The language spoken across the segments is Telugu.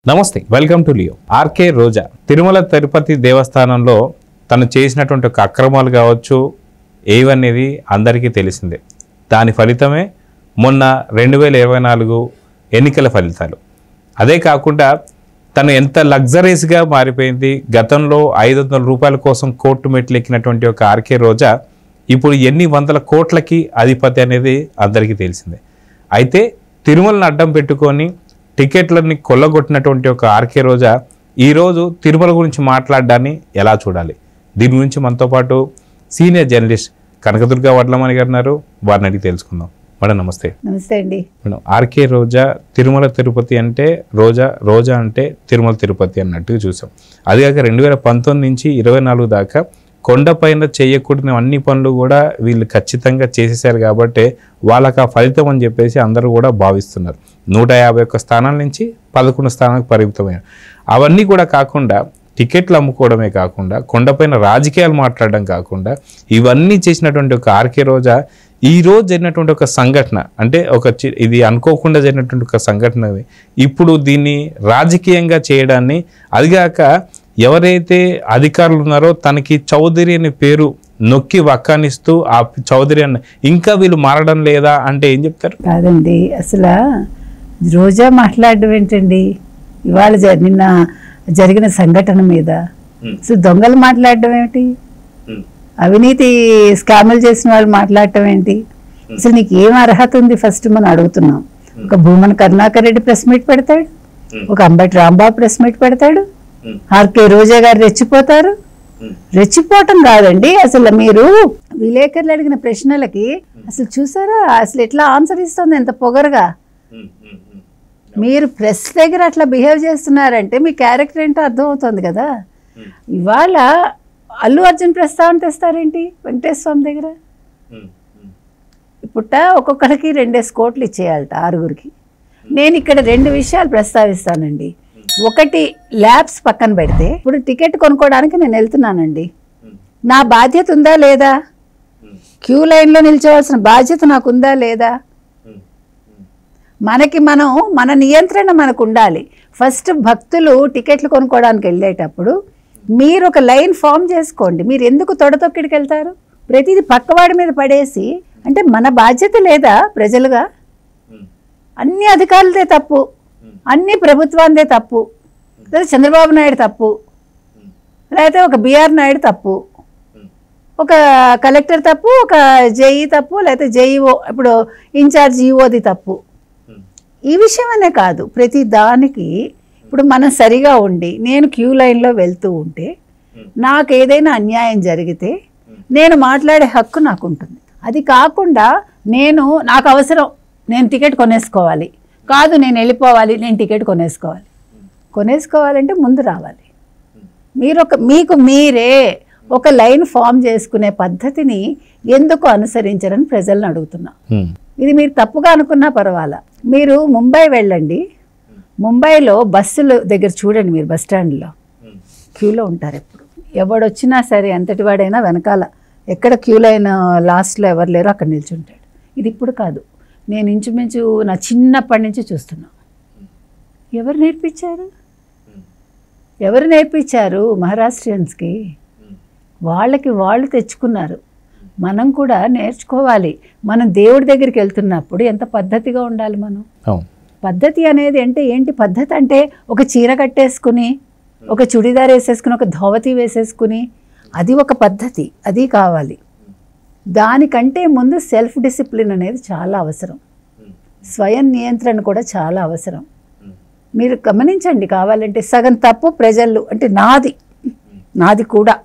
నమస్తే, వెల్కమ్ టు లియో. ఆర్కే రోజా తిరుమల తిరుపతి దేవస్థానంలో తను చేసినటువంటి ఒక అక్రమాలు కావచ్చు ఏవనేది అందరికీ తెలిసిందే. దాని ఫలితమే మొన్న 2024 ఎన్నికల ఫలితాలు. అదే కాకుండా తను ఎంత లగ్జరీస్గా మారిపోయింది. గతంలో 500 రూపాయల కోసం కోర్టు మెట్లు ఎక్కినటువంటి ఒక ఆర్కే రోజా ఇప్పుడు ఎన్ని వందల కోట్లకి అధిపతి అనేది అందరికీ తెలిసిందే. అయితే తిరుమలను అడ్డం పెట్టుకొని టికెట్లని కొల్లగొట్టినటువంటి ఒక ఆర్కే రోజా ఈరోజు తిరుమల గురించి మాట్లాడడాన్ని ఎలా చూడాలి? దీని గురించి మనతో పాటు సీనియర్ జర్నలిస్ట్ కనకదుర్గ వడ్లమణి గారు ఉన్నారు. వారిని అడిగి తెలుసుకుందాం. మేడం నమస్తే. నమస్తే అండి. మేడం, ఆర్కే రోజా తిరుమల తిరుపతి అంటే రోజా అంటే తిరుమల తిరుపతి అన్నట్టుగా చూసాం. అది కాక 2019 నుంచి 24 దాకా కొండపైన చేయకూడని అన్ని పనులు కూడా వీళ్ళు ఖచ్చితంగా చేసేసారు కాబట్టి వాళ్ళకి ఆ ఫలితం అని చెప్పేసి అందరూ కూడా భావిస్తున్నారు. 151 స్థానాల నుంచి 11 స్థానాలకు పరిమితమైన అవన్నీ కూడా కాకుండా టికెట్లు అమ్ముకోవడమే కాకుండా కొండపైన రాజకీయాలు మాట్లాడడం కాకుండా ఇవన్నీ చేసినటువంటి ఒక ఆర్కే రోజా ఈ రోజు జరిగినటువంటి ఒక సంఘటన అంటే ఇది అనుకోకుండా జరిగినటువంటి ఒక సంఘటన ఇప్పుడు దీన్ని రాజకీయంగా చేయడాన్ని, అదిగాక ఎవరైతే అధికారులు ఉన్నారో తనకి చౌదరి అనే పేరు నొక్కి వక్కానిస్తూ ఆ చౌదరి అన్న ఇంకా వీళ్ళు మారడం లేదా అంటే ఏం చెప్తారు? కాదండి, అసలు రోజా మాట్లాడడం ఏంటండి? ఇవాళ నిన్న జరిగిన సంఘటన మీద అసలు దొంగలు మాట్లాడడం ఏమిటి? అవినీతి స్కాములు చేసిన వాళ్ళు మాట్లాడటం ఏంటి? అసలు నీకు ఏం అర్హత ఉంది ఫస్ట్ మనం అడుగుతున్నాం. ఒక భూమన కరుణాకర్ రెడ్డి ప్రెస్ మీట్ పెడతాడు, ఒక అంబటి రాంబాబు ప్రెస్ మీట్ పెడతాడు, ఆర్కే రోజా గారు రెచ్చిపోతారు. రెచ్చిపోవటం కాదండి, అసలు మీరు విలేకరులు అడిగిన ప్రశ్నలకి అసలు చూసారా అసలు ఎట్లా ఆన్సర్ ఇస్తుంది, ఎంత పొగరుగా. మీరు ప్రెస్ దగ్గర అట్లా బిహేవ్ చేస్తున్నారంటే మీ క్యారెక్టర్ ఏంటో అర్థమవుతుంది కదా. ఇవాళ అల్లు అర్జున్ ప్రస్తావన తెస్తారేంటి వెంకటేశ్వర స్వామి దగ్గర? ఇప్పుట ఒక్కొక్కరికి 2 కోట్లు ఇచ్చేయాలట 6గురికి. నేను ఇక్కడ 2 విషయాలు ప్రస్తావిస్తానండి. ఒకటి, ల్యాబ్స్ పక్కన పెడితే ఇప్పుడు టికెట్ కొనుక్కోవడానికి నేను వెళ్తున్నానండి, నా బాధ్యత ఉందా లేదా? క్యూ లైన్లో నిల్చోవాల్సిన బాధ్యత నాకు ఉందా లేదా? మన నియంత్రణ మనకు ఉండాలి. ఫస్ట్ భక్తులు టికెట్లు కొనుక్కోవడానికి వెళ్ళేటప్పుడు మీరు ఒక లైన్ ఫామ్ చేసుకోండి. మీరు ఎందుకు తొడతొక్కిడికి వెళ్తారు? ప్రతిదీ పక్కవాడి మీద పడేసి అంటే మన బాధ్యత లేదా? ప్రజలుగా అన్ని అధికారులదే తప్పు, అన్ని ప్రభుత్వాందే తప్పు, లేదా చంద్రబాబు నాయుడు తప్పు, లేకపోతే ఒక బిఆర్ నాయుడు తప్పు, ఒక కలెక్టర్ తప్పు, ఒక జేఈ తప్పు, లేకపోతే జేఈఓ ఇప్పుడు ఇన్ఛార్జ్ ఈఓది తప్పు. ఈ విషయం అనే కాదు, ప్రతి దానికి ఇప్పుడు మనం సరిగా ఉండి నేను క్యూ లైన్లో వెళ్తూ ఉంటే నాకు ఏదైనా అన్యాయం జరిగితే నేను మాట్లాడే హక్కు నాకు ఉంటుంది. అది కాకుండా నాకు అవసరం, నేను టికెట్ కొనేసుకోవాలి కాదు, నేను వెళ్ళిపోవాలి, నేను టికెట్ కొనేసుకోవాలంటే ముందు రావాలి. మీకు మీరే ఒక లైన్ ఫామ్ చేసుకునే పద్ధతిని ఎందుకు అనుసరించరని ప్రజలను అడుగుతున్నా. ఇది మీరు తప్పుగా అనుకున్నా పర్వాలా. మీరు ముంబై వెళ్ళండి, ముంబైలో బస్సుల దగ్గర చూడండి, మీరు బస్ స్టాండ్లో క్యూలో ఉంటారు ఎప్పుడు. ఎవడొచ్చినా సరే ఎంతటి వాడైనా వెనకాల ఎక్కడ క్యూ లైన్ లాస్ట్లో ఎవరు లేరో అక్కడ నిల్చుంటాడు. ఇది ఇప్పుడు కాదు, నేను ఇంచుమించు నా చిన్నప్పటి నుంచి చూస్తున్నా. ఎవరు నేర్పించారు? మహారాష్ట్రియన్స్కి. వాళ్ళకి వాళ్ళు తెచ్చుకున్నారు. మనం కూడా నేర్చుకోవాలి. మనం దేవుడి దగ్గరికి వెళ్తున్నప్పుడు ఎంత పద్ధతిగా ఉండాలి మనం. పద్ధతి అనేది అంటే ఏంటి? పద్ధతి అంటే ఒక చీర కట్టేసుకుని, ఒక చుడిదార్ వేసేసుకుని, ఒక ధోవతి వేసేసుకుని, అది ఒక పద్ధతి, అది కావాలి. దానికంటే ముందు సెల్ఫ్ డిసిప్లిన్ అనేది చాలా అవసరం, స్వయం నియంత్రణ కూడా చాలా అవసరం. మీరు గమనించండి, కావాలంటే సగం తప్పు ప్రజలు అంటే నాది కూడా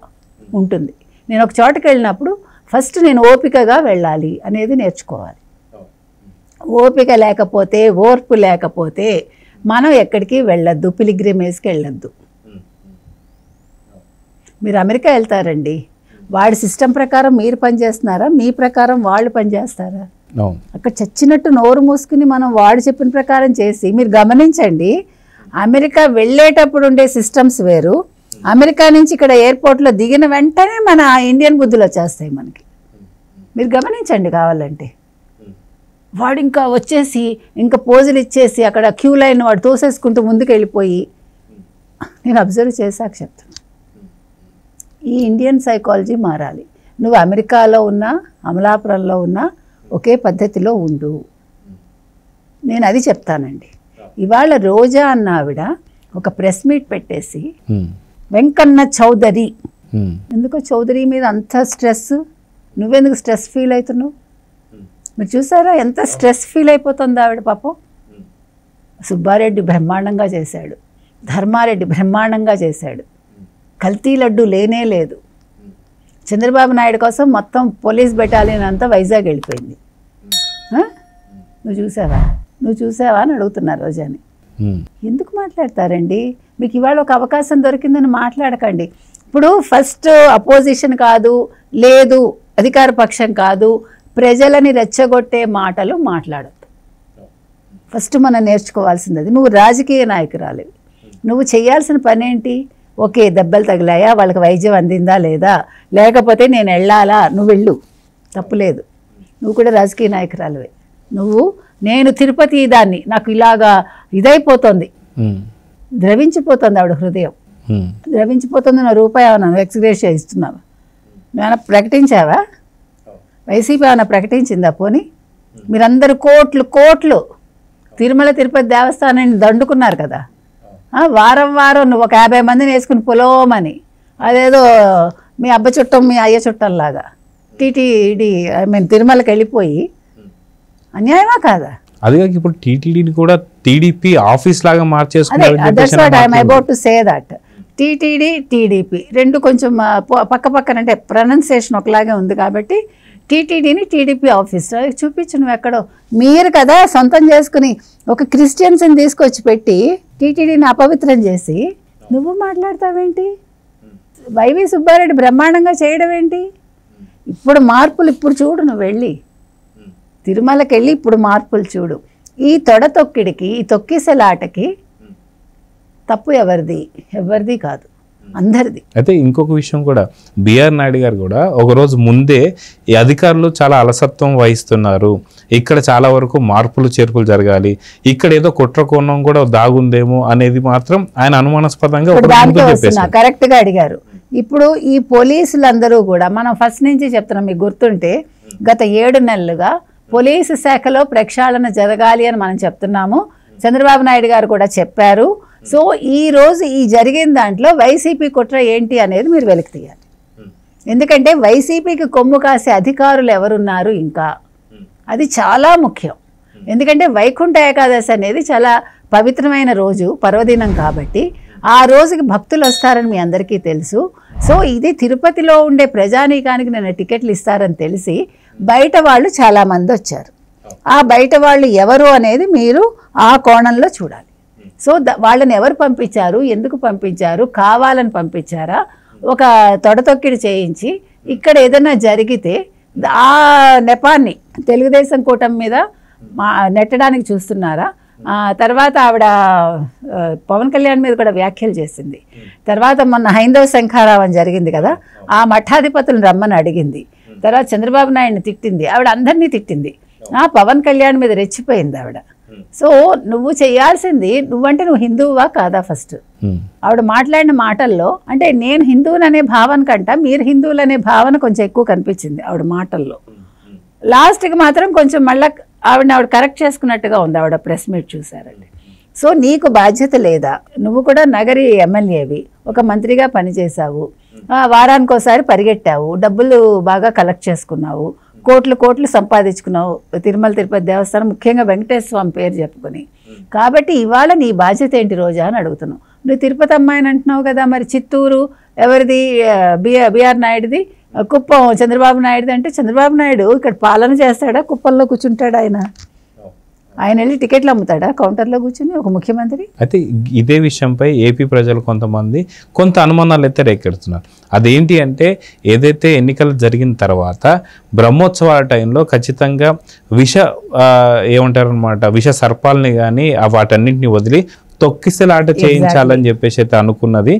ఉంటుంది. నేను ఒక చోటకి వెళ్ళినప్పుడు ఫస్ట్ నేను ఓపికగా వెళ్ళాలి అనేది నేర్చుకోవాలి. ఓపిక లేకపోతే, ఓర్పు లేకపోతే మనం ఎక్కడికి వెళ్ళొద్దు, పిలిగ్రిమేజ్కి వెళ్ళొద్దు. మీరు అమెరికా వెళ్తారండి, వాడి సిస్టమ్ ప్రకారం మీరు పనిచేస్తున్నారా, మీ ప్రకారం వాళ్ళు పనిచేస్తారా? అక్కడ చచ్చినట్టు నోరు మూసుకుని మనం వాడు చెప్పిన ప్రకారం చేసి, మీరు గమనించండి, అమెరికా వెళ్ళేటప్పుడు ఉండే సిస్టమ్స్ వేరు, అమెరికా నుంచి ఇక్కడ ఎయిర్పోర్ట్లో దిగిన వెంటనే మన ఇండియన్ బుద్ధులు వచ్చేస్తాయి మనకి. మీరు గమనించండి కావాలంటే. వాడు ఇంకా వచ్చేసి ఇంకా పోజులు ఇచ్చేసి అక్కడ క్యూ లైన్ వాడు తోసేసుకుంటూ ముందుకు వెళ్ళిపోయి, నేను అబ్జర్వ్ చేశాక చెప్తాను, ఈ ఇండియన్ సైకాలజీ మారాలి. నువ్వు అమెరికాలో ఉన్నా అమలాపురంలో ఉన్నా ఒకే పద్ధతిలో ఉండు. నేను అది చెప్తానండి. ఇవాళ రోజా అన్న ఆవిడ ఒక ప్రెస్ మీట్ పెట్టేసి వెంకన్న చౌదరి, ఎందుకో చౌదరి మీద అంత స్ట్రెస్, నువ్వెందుకు స్ట్రెస్ ఫీల్ అవుతున్నావు? మీరు చూసారా ఎంత స్ట్రెస్ ఫీల్ అయిపోతుంది ఆవిడ పాపం. సుబ్బారెడ్డి బ్రహ్మాండంగా చేశాడు, ధర్మారెడ్డి బ్రహ్మాండంగా చేశాడు, కల్తీ లడ్డు లేనే లేదు. చంద్రబాబు నాయుడు కోసం మొత్తం పోలీస్ బెటాలియన్ అంతా వైజాగ్ వెళ్ళిపోయింది. నువ్వు చూసావా అని అడుగుతున్నారు రోజాని. ఎందుకు మాట్లాడతారండి? మీకు ఇవాళ ఒక అవకాశం దొరికిందని మాట్లాడకండి. ఇప్పుడు ఫస్ట్ అపోజిషన్ కాదు, లేదు అధికార పక్షం కాదు, ప్రజలని రెచ్చగొట్టే మాటలు మాట్లాడద్దు. ఫస్ట్ మనం నేర్చుకోవాల్సింది అది. నువ్వు రాజకీయ నాయకురాలివి, నువ్వు చేయాల్సిన పని ఏంటి? ఓకే, దెబ్బలు తగిలాయా, వాళ్ళకి వైద్యం అందిందా లేదా, లేకపోతే నేను వెళ్ళాలా, నువ్వు వెళ్ళు, తప్పులేదు. నువ్వు కూడా రాజకీయ నాయకురాలివే. నేను తిరుపతి దాన్ని, నాకు ఇలాగా ఇదైపోతుంది, ద్రవించిపోతుంది ఆవిడ హృదయం, ద్రవించిపోతుంది. నా రూపాయి ఏమన్నా ఎక్స్గ్రేషియా ఇస్తున్నావా? ఏమైనా ప్రకటించావా? వైసీపీ ఏమైనా ప్రకటించిందా? పోనీ మీరందరూ కోట్లు తిరుమల తిరుపతి దేవస్థానాన్ని దండుకున్నారు కదా. వారం నువ్వు ఒక 50 మందిని వేసుకుని పొలోమని, అదేదో మీ అబ్బ చుట్టం మీ అయ్య చుట్టంలాగా టీటీడీ తిరుమలకి వెళ్ళిపోయి అన్యాయమా కాదా? అదే ఇప్పుడు టీటీడీని కూడా టీడీపీ ఆఫీస్ లాగా మార్చేసుకున్నారు. That's what I am about to say that. TTD TDP రెండు కొంచెం పక్క పక్కన, అంటే ప్రొనౌన్సియేషన్ ఒకలాగే ఉంది కాబట్టి టీటీడీని టీడీపీ ఆఫీస్ చూపించు. నువ్వు ఎక్కడో మీరు కదా సొంతం చేసుకుని ఒక క్రిస్టియన్స్ని తీసుకొచ్చి పెట్టి టీటీడీని అపవిత్రం చేసి నువ్వు మాట్లాడతావేంటి? వైవి సుబ్బారెడ్డి బ్రహ్మాండంగా చేయడం ఏంటి? ఇప్పుడు మార్పులు, ఇప్పుడు చూడు, నువ్వు వెళ్ళి తిరుమలకి వెళ్ళి ఇప్పుడు మార్పులు చూడు. ఈ తొడతొక్కిడికి, ఈ తొక్కిసలాటకి తప్పు ఎవరిది కాదు, అందరిది. అయితే ఇంకొక విషయం కూడా, బిఆర్ నాయుడు గారు కూడా ఒకరోజు ముందే ఈ అధికారులు చాలా అలసత్వం వహిస్తున్నారు, ఇక్కడ చాలా వరకు మార్పులు చేర్పులు జరగాలి, ఇక్కడ ఏదో కుట్రకోణం కూడా దాగుందేమో అనేది మాత్రం ఆయన అనుమానాస్పదంగా కరెక్ట్గా అడిగారు. ఇప్పుడు ఈ పోలీసులందరూ కూడా, మనం ఫస్ట్ నుంచి చెప్తున్నాం, మీకు గుర్తుంటే గత 7 నెలలుగా పోలీసు శాఖలో ప్రక్షాళన జరగాలి అని మనం చెప్తున్నాము. చంద్రబాబు నాయుడు గారు కూడా చెప్పారు. సో ఈ రోజు ఈ జరిగిన దాంట్లో వైసీపీ కుట్ర ఏంటి అనేది మీరు వెలికి తీయాలి. ఎందుకంటే వైసీపీకి కొమ్ము కాసే అధికారులు ఎవరున్నారు ఇంకా, అది చాలా ముఖ్యం. ఎందుకంటే వైకుంఠ ఏకాదశి అనేది చాలా పవిత్రమైన రోజు, పర్వదినం కాబట్టి ఆ రోజుకి భక్తులు వస్తారని మీ అందరికీ తెలుసు. సో ఇది తిరుపతిలో ఉండే ప్రజానీకానికి నేను టికెట్లు ఇస్తారని తెలిసి బయట వాళ్ళు చాలామంది వచ్చారు. ఆ బయట వాళ్ళు ఎవరు అనేది మీరు ఆ కోణంలో చూడాలి. సో వాళ్ళని ఎవరు పంపించారు, ఎందుకు పంపించారు, కావాలని పంపించారా, ఒక తొడతొక్కిడి చేయించి ఇక్కడ ఏదైనా జరిగితే ఆ నెపాన్ని తెలుగుదేశం కూటమి మీద నెట్టడానికి చూస్తున్నారా? తర్వాత ఆవిడ పవన్ కళ్యాణ్ మీద కూడా వ్యాఖ్యలు చేసింది. తర్వాత మొన్న హైందవ శంఖారావం జరిగింది కదా, ఆ మఠాధిపతులను రమ్మని అడిగింది. తర్వాత చంద్రబాబు నాయుడిని తిట్టింది, ఆవిడ అందరినీ తిట్టింది. పవన్ కళ్యాణ్ మీద రెచ్చిపోయింది ఆవిడ. సో నువ్వు చేయాల్సింది, నువ్వు హిందువువా కాదా? ఫస్ట్ ఆవిడ మాట్లాడిన మాటల్లో, అంటే నేను హిందువులనే భావన కంట మీరు హిందువులనే భావన కొంచెం ఎక్కువ కనిపించింది ఆవిడ మాటల్లో. లాస్ట్కి మాత్రం కొంచెం మళ్ళీ ఆవిడ కరెక్ట్ చేసుకున్నట్టుగా ఉంది ఆవిడ ప్రెస్ మీట్ చూసారండి. సో నీకు బాధ్యత లేదా? నువ్వు కూడా నగరి ఎమ్మెల్యేవి, ఒక మంత్రిగా పనిచేసావు, వారానికి ఒకసారి పరిగెట్టావు, డబ్బులు బాగా కలెక్ట్ చేసుకున్నావు, కోట్లు సంపాదించుకున్నావు తిరుమల తిరుపతి దేవస్థానం, ముఖ్యంగా వెంకటేశ్వర స్వామి పేరు చెప్పుకొని. కాబట్టి ఇవాళ నీ బాధ్యత ఏంటి రోజా అని అడుగుతున్నావు. నువ్వు తిరుపతి అమ్మాయిని అంటున్నావు కదా, మరి చిత్తూరు ఎవరిది? బిఆర్ నాయుడుది. కుప్పం చంద్రబాబు నాయుడుది. అంటే చంద్రబాబు నాయుడు ఇక్కడ పాలన చేస్తాడా, కుప్పంలో కూర్చుంటాడా? ఆయన వెళ్ళి టికెట్లు అమ్ముతాడా కౌంటర్లో కూర్చుని ఒక ముఖ్యమంత్రి? అయితే ఇదే విషయంపై ఏపీ ప్రజలు కొంత అనుమానాలు అయితే రేకెడుతున్నారు. అదేంటి అంటే, ఏదైతే ఎన్నికలు జరిగిన తర్వాత బ్రహ్మోత్సవాల టైంలో ఖచ్చితంగా విష సర్పాలని కానీ వాటన్నింటినీ వదిలి తొక్కిసలాట చేయించాలని చెప్పేసి అయితే అనుకున్నది.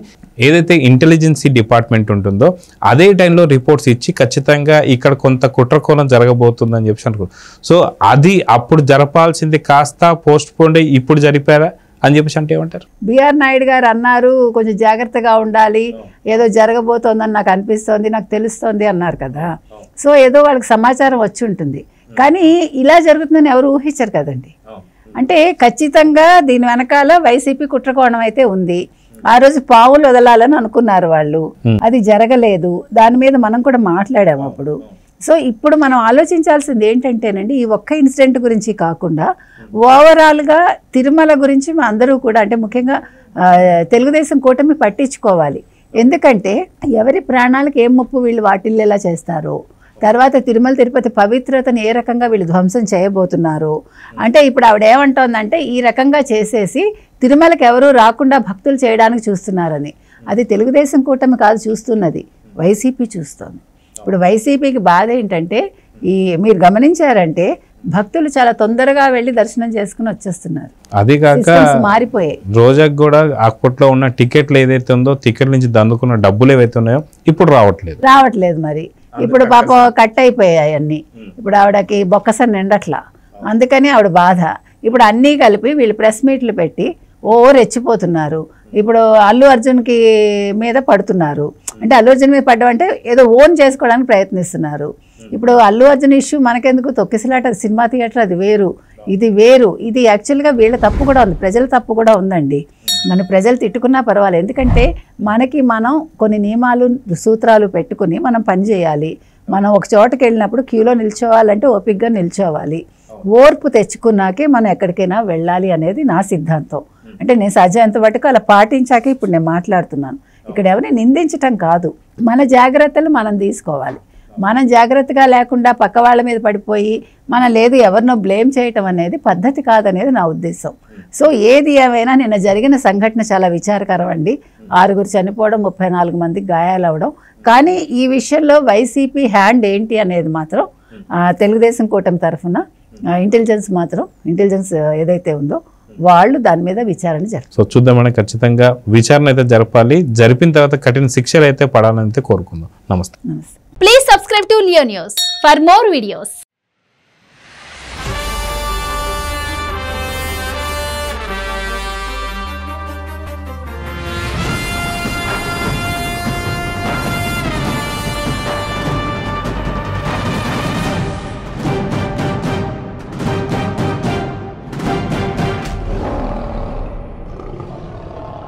ఏదైతే ఇంటెలిజెన్సీ డిపార్ట్మెంట్ ఉంటుందో అదే టైంలో రిపోర్ట్స్ ఇచ్చి ఖచ్చితంగా ఇక్కడ కొంత కుట్రకోణం జరగబోతుందని చెప్పి అనుకున్నాం. సో అది అప్పుడు జరపాల్సింది కాస్త పోస్ట్ పోన్ ఇప్పుడు జరిపారా అని చెప్పేసి అంటే ఏమంటారు? బిఆర్ నాయుడు గారు అన్నారు కొంచెం జాగ్రత్తగా ఉండాలి, ఏదో జరగబోతోందని నాకు అనిపిస్తోంది, నాకు తెలుస్తోంది అన్నారు కదా. సో ఏదో వాళ్ళకి సమాచారం వచ్చి ఉంటుంది, కానీ ఇలా జరుగుతుందని ఎవరు ఊహించరు కదండి. అంటే ఖచ్చితంగా దీని వెనకాల వైసీపీ కుట్రకోణం అయితే ఉంది. ఆ రోజు పావులు వదలాలని అనుకున్నారు వాళ్ళు, అది జరగలేదు. దాని మీద మనం కూడా మాట్లాడాము అప్పుడు. సో ఇప్పుడు మనం ఆలోచించాల్సింది ఏంటంటేనండి, ఈ ఒక్క ఇన్సిడెంట్ గురించి కాకుండా ఓవరాల్గా తిరుమల గురించి మా అందరూ కూడా, అంటే ముఖ్యంగా తెలుగుదేశం కూటమి పట్టించుకోవాలి. ఎందుకంటే ఎవరి ప్రాణాలకు ఏం ముప్పు వీళ్ళు వాటిల్లేలా చేస్తారో, తర్వాత తిరుమల తిరుపతి పవిత్రతను ఏ రకంగా వీళ్ళు ధ్వంసం చేయబోతున్నారు. అంటే ఇప్పుడు ఆవిడ ఏమంటోందంటే ఈ రకంగా చేసేసి తిరుమలకి ఎవరూ రాకుండా భక్తులు చేయడానికి చూస్తున్నారని. అది తెలుగుదేశం కూటమి కాదు చూస్తున్నది, వైసీపీ చూస్తోంది. ఇప్పుడు వైసీపీకి బాధ ఏంటంటే, మీరు గమనించారంటే భక్తులు చాలా తొందరగా వెళ్ళి దర్శనం చేసుకుని వచ్చేస్తున్నారు. అది కాక మారిపోయాయి. రోజాకు కూడా అప్పట్లో ఉన్న టికెట్లు ఏదైతే ఉందో, టికెట్ నుంచి దందుకున్న డబ్బులు ఏవైతే ఉన్నాయో ఇప్పుడు రావట్లేదు. మరి ఇప్పుడు పాపం కట్ అయిపోయాయి అన్నీ. ఇప్పుడు ఆవిడకి బొక్కసరి నిండట్లా, అందుకని ఆవిడ బాధ. ఇప్పుడు అన్నీ కలిపి వీళ్ళు ప్రెస్ మీట్లు పెట్టి రెచ్చిపోతున్నారు. ఇప్పుడు అల్లు అర్జున్కి మీద పడుతున్నారు. అంటే అల్లు అర్జున్ మీద పడ్డం అంటే ఏదో ఓన్ చేసుకోవడానికి ప్రయత్నిస్తున్నారు. ఇప్పుడు అల్లు అర్జున్ ఇష్యూ మనకెందుకు, తొక్కిసలాట సినిమా థియేటర్ అది వేరు, ఇది వేరు. ఇది యాక్చువల్గా వీళ్ళ తప్పు కూడా ఉంది, ప్రజల తప్పు కూడా ఉందండి. మన ప్రజలు తిట్టుకున్నా పర్వాలేదు, ఎందుకంటే మనం కొన్ని నియమాలు సూత్రాలు పెట్టుకుని మనం పని చేయాలి. మనం ఒక చోటకి వెళ్ళినప్పుడు క్యూలో నిల్చోవాలంటే ఓపికగా నిల్చోవాలి. ఓర్పు తెచ్చుకున్నాకే మనం ఎక్కడికైనా వెళ్ళాలి అనేది నా సిద్ధాంతం. అంటే నేను సాధ్యమైనంత మటుకు అలా పాటించాకే ఇప్పుడు నేను మాట్లాడుతున్నాను. ఇక్కడ ఎవరిని నిందించటం కాదు, మన జాగ్రత్తలు మనం తీసుకోవాలి. మనం జాగ్రత్తగా లేకుండా పక్క వాళ్ళ మీద పడిపోయి మనం లేదు ఎవరినో బ్లేమ్ చేయటం అనేది పద్ధతి కాదనేది నా ఉద్దేశం. సో ఏది ఏమైనా నిన్న జరిగిన సంఘటన చాలా విచారకరం అండి. 6 చనిపోవడం, 34 మందికి గాయాలవడం. కానీ ఈ విషయంలో వైసీపీ హ్యాండ్ ఏంటి అనేది మాత్రం తెలుగుదేశం కూటమి తరఫున ఇంటెలిజెన్స్ ఏదైతే ఉందో వాళ్ళు దాని మీద విచారణ జరుపుతారు. సో చూద్దామని ఖచ్చితంగా విచారణ అయితే జరపాలి, జరిపిన తర్వాత కఠిన శిక్షలు అయితే పడాలని అయితే కోరుకుందాం. నమస్తే. Please subscribe to Leo News for more videos.